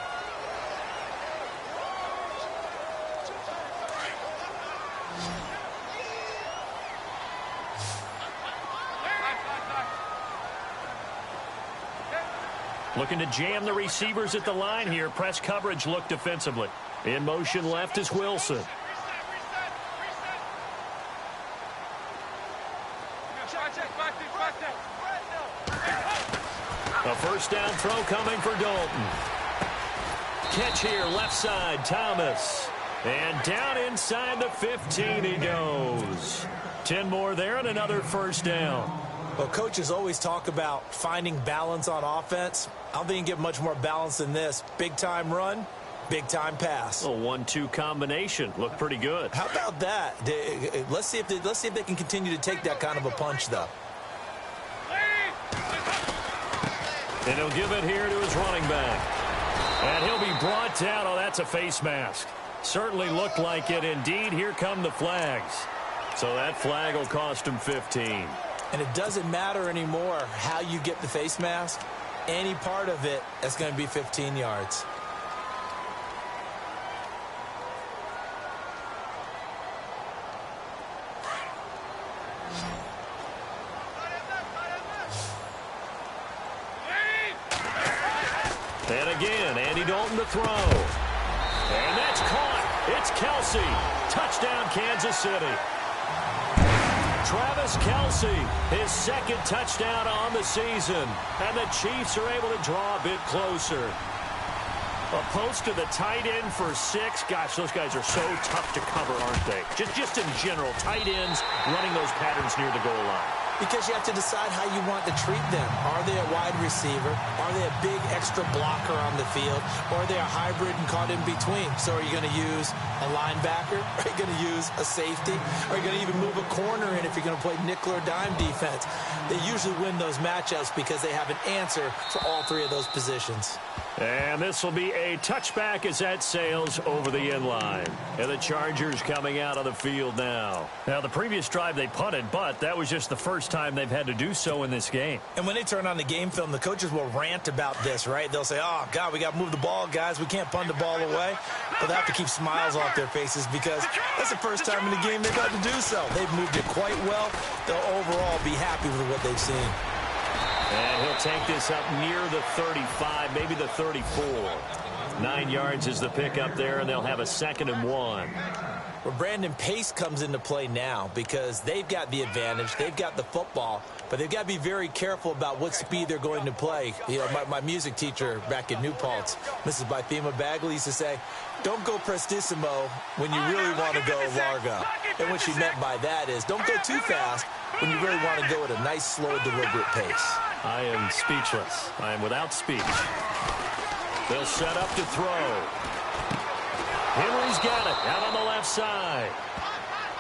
Looking to jam the receivers at the line here. Press coverage look defensively. In motion left is Wilson. A 1st down throw coming for Dalton. Catch here, left side, Thomas. And down inside the 15 he goes. 10 more there and another 1st down. Well, coaches always talk about finding balance on offense. I don't think you can get much more balance than this. Big-time run, big-time pass. A 1-2 combination. Looked pretty good. How about that? Let's see if they can continue to take that kind of a punch, though. And he'll give it here to his running back. And he'll be brought down. Oh, that's a face mask. Certainly looked like it. Indeed, here come the flags. So that flag will cost him 15. And it doesn't matter anymore how you get the face mask. Any part of it, that's going to be 15 yards. And again, Andy Dalton to throw. And that's caught. It's Kelsey. Touchdown, Kansas City. Travis Kelsey, his 2nd touchdown on the season. And the Chiefs are able to draw a bit closer. A post to the tight end for 6. Gosh, those guys are so tough to cover, aren't they? Just in general, tight ends running those patterns near the goal line. because you have to decide how you want to treat them. Are they a wide receiver? Are they a big extra blocker on the field? Or are they a hybrid and caught in between? So are you going to use a linebacker? Are you going to use a safety? Are you going to even move a corner in if you're going to play nickel or dime defense? They usually win those matchups because they have an answer for all three of those positions. And this will be a touchback as that sails over the end line. And the Chargers coming out of the field now. Now, the previous drive they punted, but that was just the first time they've had to do so in this game. And when they turn on the game film, the coaches will rant about this, right? They'll say, oh, God, we got to move the ball, guys. We can't punt the ball away. But they have to keep smiles off their faces because that's the first time in the game they've had to do so. They've moved it quite well. They'll overall be happy with what they've seen. And he'll take this up near the 35, maybe the 34. 9 yards is the pickup there, and they'll have a 2nd and 1. Well, Brandon, pace comes into play now because they've got the advantage. They've got the football, but they've got to be very careful about what speed they're going to play. You know, my music teacher back in New Paltz, Mrs. Bythema Bagley, used to say, don't go prestissimo when you really want to go largo. And what she meant by that is don't go too fast when you really want to go at a nice, slow, deliberate pace. I am speechless. I am without speech. They'll set up to throw. Henry's got it out on the left side.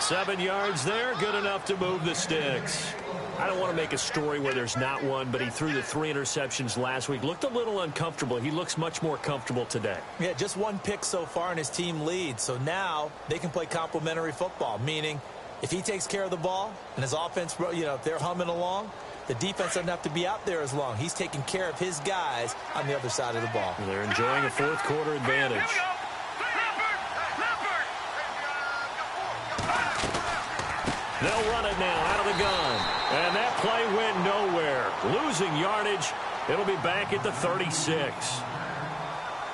7 yards there, good enough to move the sticks. I don't want to make a story where there's not one, but he threw the 3 interceptions last week. Looked a little uncomfortable. He looks much more comfortable today. Yeah, just 1 pick so far and his team leads. So now they can play complementary football, meaning if he takes care of the ball and his offense, you know, if they're humming along, the defense doesn't have to be out there as long. He's taking care of his guys on the other side of the ball. They're enjoying a 4th quarter advantage. They'll run it now out of the gun. And that play went nowhere. Losing yardage. It'll be back at the 36.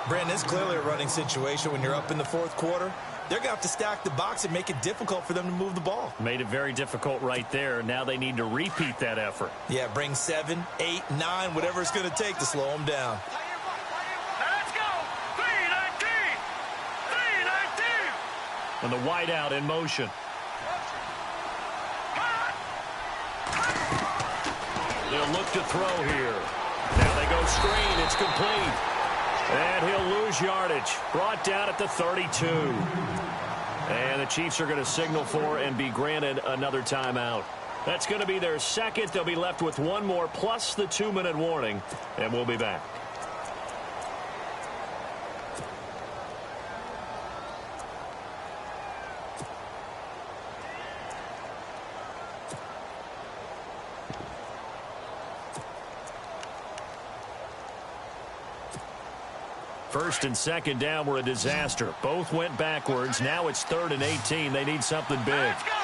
Brandon, it's clearly a running situation when you're up in the 4th quarter. They're going to have to stack the box and make it difficult for them to move the ball. Made it very difficult right there. Now they need to repeat that effort. Yeah, bring 7, 8, 9, whatever it's going to take to slow them down. Let's go! 319! 319! And the wideout in motion. They'll look to throw here. Now they go screen. It's complete. And he'll lose yardage. Brought down at the 32. And the Chiefs are going to signal for and be granted another timeout. That's going to be their 2nd. They'll be left with 1 more plus the 2-minute warning. And we'll be back. First and 2nd down were a disaster. Both went backwards. Now it's 3rd and 18. They need something big. Let's go!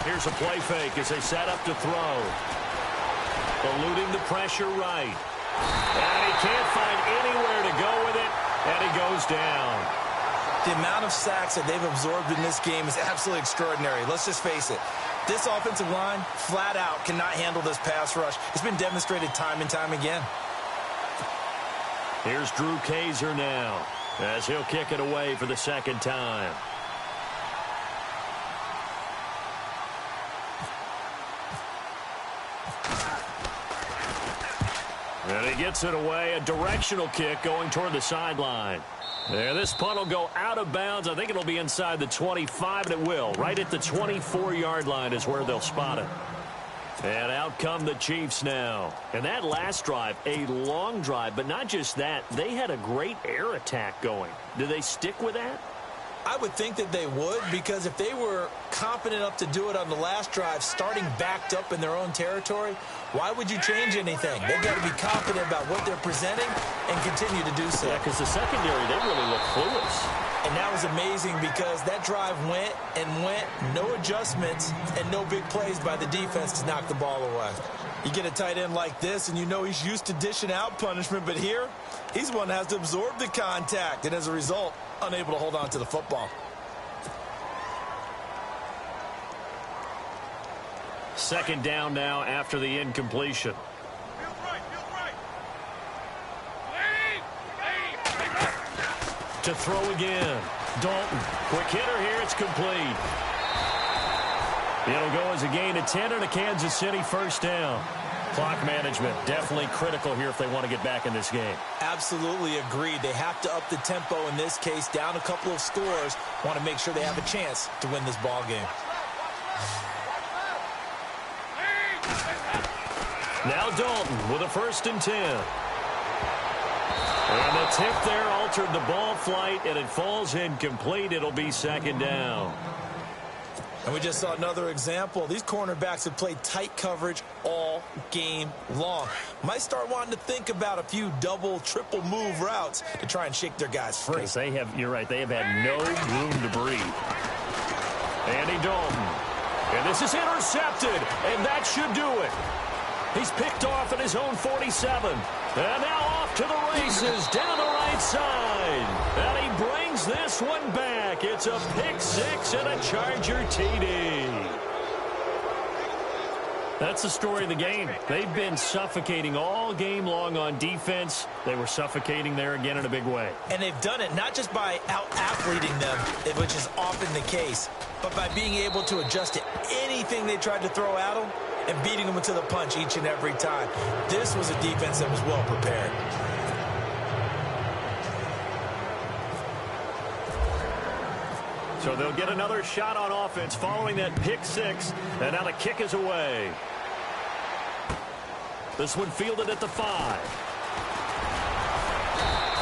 319! Here's a play fake as they set up to throw. Eluding the pressure right. And he can't find anywhere to go with it. And he goes down. The amount of sacks that they've absorbed in this game is absolutely extraordinary. Let's just face it. This offensive line, flat out, cannot handle this pass rush. It's been demonstrated time and time again. Here's Drew Kaiser now as he'll kick it away for the 2nd time. And he gets it away, a directional kick going toward the sideline. There, this punt will go out of bounds. I think it'll be inside the 25, and it will. Right at the 24-yard line is where they'll spot it. And out come the Chiefs now. And that last drive, a long drive, but not just that. They had a great air attack going. Do they stick with that? I would think that they would, because if they were confident enough to do it on the last drive, starting backed up in their own territory, why would you change anything? They've got to be confident about what they're presenting and continue to do so. Yeah, because the secondary, they really look clueless. And that was amazing because that drive went and went, no adjustments and no big plays by the defense to knock the ball away. You get a tight end like this, and you know he's used to dishing out punishment, but here, he's the one that has to absorb the contact, and as a result, unable to hold on to the football. Second down now after the incompletion. to throw again. Dalton, quick hitter here. It's complete. It'll go as a gain of 10 and a Kansas City first down. Clock management definitely critical here if they want to get back in this game. Absolutely agreed. They have to up the tempo in this case, down a couple of scores. Want to make sure they have a chance to win this ball game. Now Dalton with a 1st and 10. And the tip there altered the ball flight, and it falls incomplete. It'll be 2nd down. And we just saw another example. These cornerbacks have played tight coverage all game long. Might start wanting to think about a few double, triple move routes to try and shake their guys free. They have, you're right, they have had no room to breathe. Andy Dalton. And this is intercepted, and that should do it. He's picked off at his own 47. And now off to the races down the right side. And he brings this one back. It's a pick 6 and a Charger TD. That's the story of the game. They've been suffocating all game long on defense. They were suffocating there again in a big way. And they've done it not just by out-athleting them, which is often the case, but by being able to adjust to anything they tried to throw at them and beating them to the punch each and every time. This was a defense that was well prepared. So they'll get another shot on offense following that pick 6, and now the kick is away. This one fielded at the 5.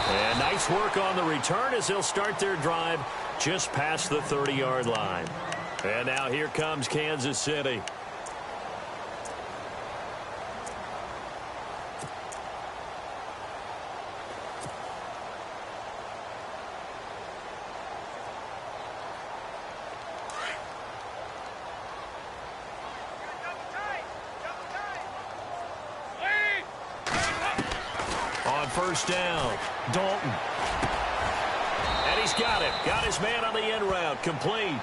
And nice work on the return as they'll start their drive just past the 30-yard line. And now here comes Kansas City. First down, Dalton. And he's got it. Got his man on the end route. Complete.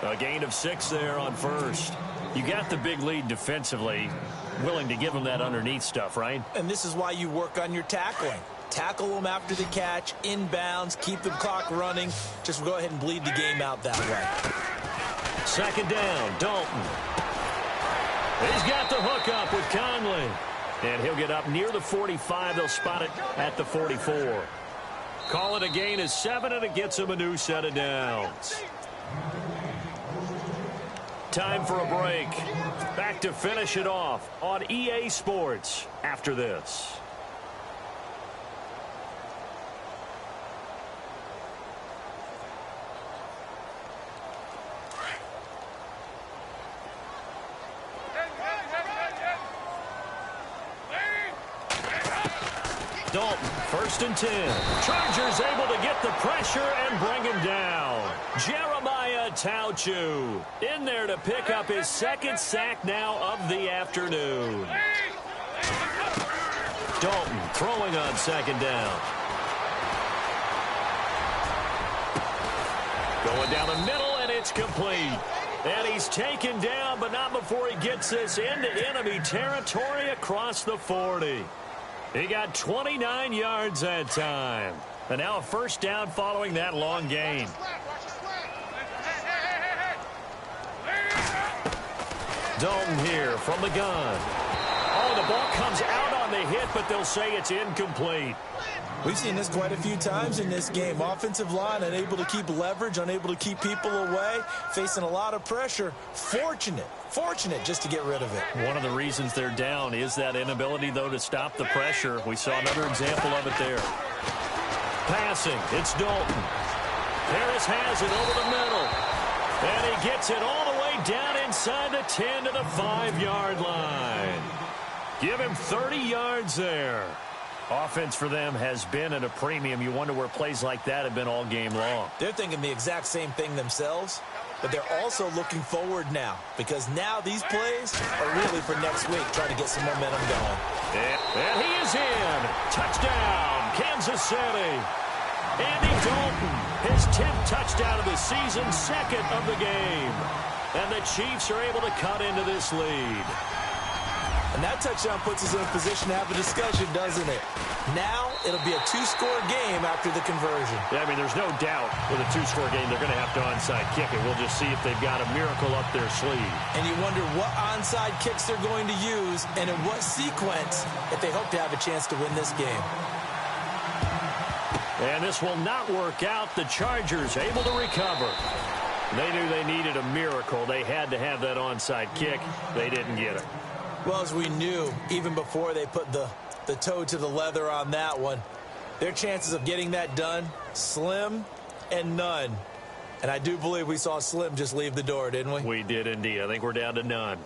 A gain of 6 there on 1st. You got the big lead defensively. Willing to give him that underneath stuff, right? And this is why you work on your tackling. Tackle them after the catch, inbounds, keep the clock running. Just go ahead and bleed the game out that way. 2nd down, Dalton. He's got the hook up with Conley. And he'll get up near the 45. They'll spot it at the 44. Call it a gain of 7, and it gets him a new set of downs. Time for a break. Back to finish it off on EA Sports after this. Dalton, 1st and 10. Chargers able to get the pressure and bring him down. Jeremiah Tauchu in there to pick up his 2nd sack now of the afternoon. Dalton throwing on 2nd down. Going down the middle, and it's complete. And he's taken down, but not before he gets this into enemy territory across the 40. He got 29 yards that time. And now a 1st down following that long gain. Dalton here from the gun. Oh, the ball comes out on the hit, but they'll say it's incomplete. We've seen this quite a few times in this game. Offensive line unable to keep leverage, unable to keep people away, facing a lot of pressure. Fortunate just to get rid of it. One of the reasons they're down is that inability, though, to stop the pressure. We saw another example of it there. Passing, it's Dalton. Harris has it over the middle. And he gets it all the way down inside the 10 to the 5-yard line. Give him 30 yards there. Offense for them has been at a premium. You wonder where plays like that have been all game long. They're thinking the exact same thing themselves, but they're also looking forward now, because now these plays are really for next week, trying to get some momentum going. And he is in. Touchdown, Kansas City. Andy Dalton, his 10th touchdown of the season, 2nd of the game. And the Chiefs are able to cut into this lead. And that touchdown puts us in a position to have a discussion, doesn't it? Now it'll be a two-score game after the conversion. Yeah, I mean, there's no doubt with a two-score game they're going to have to onside kick it. We'll just see if they've got a miracle up their sleeve. And you wonder what onside kicks they're going to use and in what sequence if they hope to have a chance to win this game. And this will not work out. The Chargers able to recover. They knew they needed a miracle. They had to have that onside kick. They didn't get it. Well, as we knew, even before they put the toe to the leather on that one, their chances of getting that done, slim and none. And I do believe we saw Slim just leave the door, didn't we? We did indeed. I think we're down to none.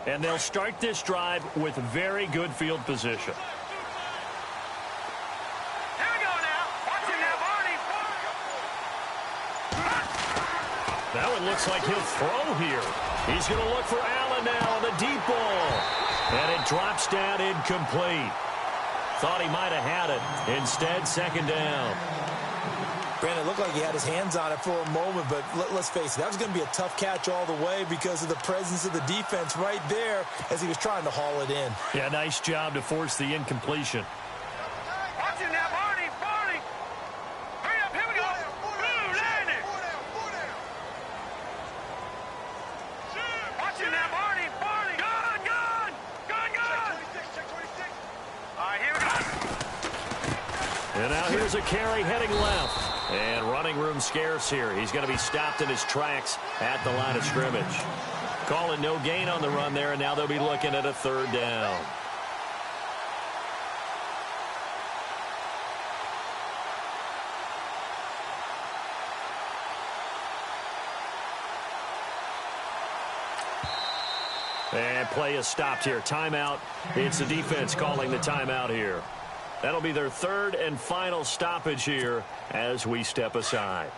And they'll start this drive with very good field position. Here we go now. Watch it now, Barney. That one looks like he'll throw here. He's going to look for Allen now on the deep ball. And it drops down incomplete. Thought he might have had it. Instead, second down. Brandon, it looked like he had his hands on it for a moment, but let's face it, that was going to be a tough catch all the way because of the presence of the defense right there as he was trying to haul it in. Yeah, nice job to force the incompletion. Watch it now, Barney. Barney. Hurry up. Here we go. Boom, landed. Watch it now, Barney. Barney. Gun, gun. Gun, gun. Check 26. All right, here we go. And now here's a carry heading left. And running room scarce here. He's going to be stopped in his tracks at the line of scrimmage. Calling no gain on the run there, and now they'll be looking at a third down. And play is stopped here. Timeout. It's the defense calling the timeout here. That'll be their third and final stoppage here as we step aside.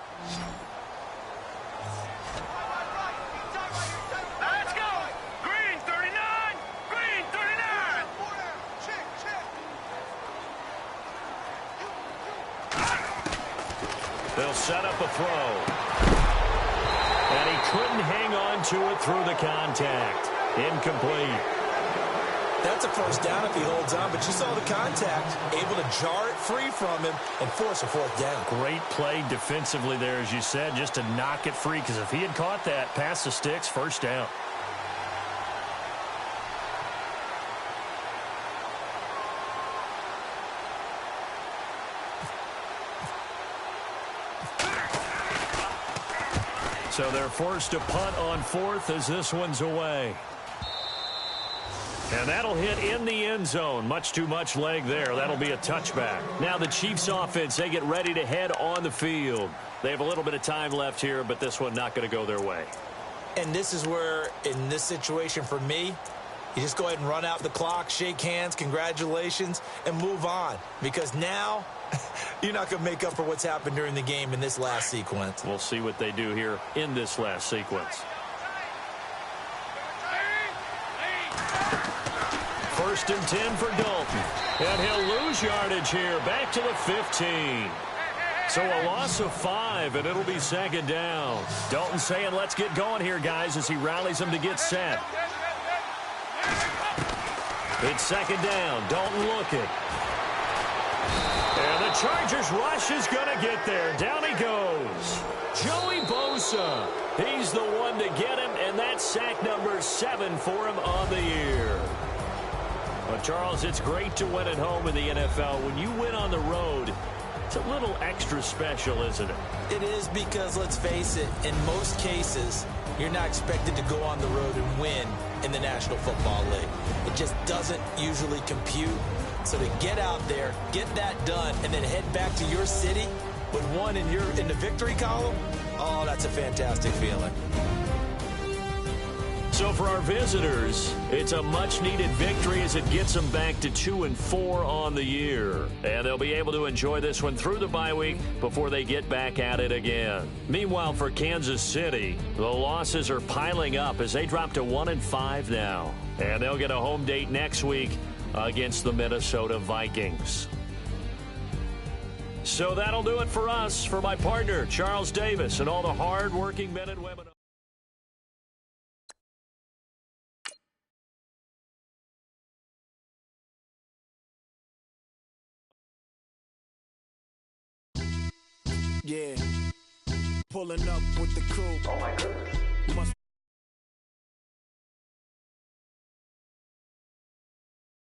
Let's go. Green 39. Green 39. They'll set up a throw. And he couldn't hang on to it through the contact. Incomplete. That's a first down if he holds on, but you saw the contact, able to jar it free from him and force a fourth down. Great play defensively there, as you said, just to knock it free, because if he had caught that, past the sticks, first down. So they're forced to punt on fourth as this one's away. And that'll hit in the end zone. Much too much leg there. That'll be a touchback. Now the Chiefs offense, they get ready to head on the field. They have a little bit of time left here, but this one not going to go their way. And this is where, in this situation for me, you just go ahead and run out the clock, shake hands, congratulations, and move on. Because now you're not going to make up for what's happened during the game in this last sequence. We'll see what they do here in this last sequence. First and 10 for Dalton. And he'll lose yardage here. Back to the 15. So a loss of 5, and it'll be second down. Dalton saying, let's get going here, guys, as he rallies them to get set. It's second down. Dalton looking. And the Chargers rush is going to get there. Down he goes. Joey Bosa. He's the one to get him, and that's sack number 7 for him on the year. Well, Charles, it's great to win at home in the NFL. When you win on the road, it's a little extra special, isn't it? It is, because, let's face it, in most cases, you're not expected to go on the road and win in the National Football League. It just doesn't usually compute. So to get out there, get that done, and then head back to your city with one in the victory column, oh, that's a fantastic feeling. So for our visitors, it's a much-needed victory as it gets them back to 2-4 on the year. And they'll be able to enjoy this one through the bye week before they get back at it again. Meanwhile, for Kansas City, the losses are piling up as they drop to 1-5 now. And they'll get a home date next week against the Minnesota Vikings. So that'll do it for us. For my partner, Charles Davis, and all the hard-working men and women. Yeah, pulling up with the crew. Oh my goodness. Must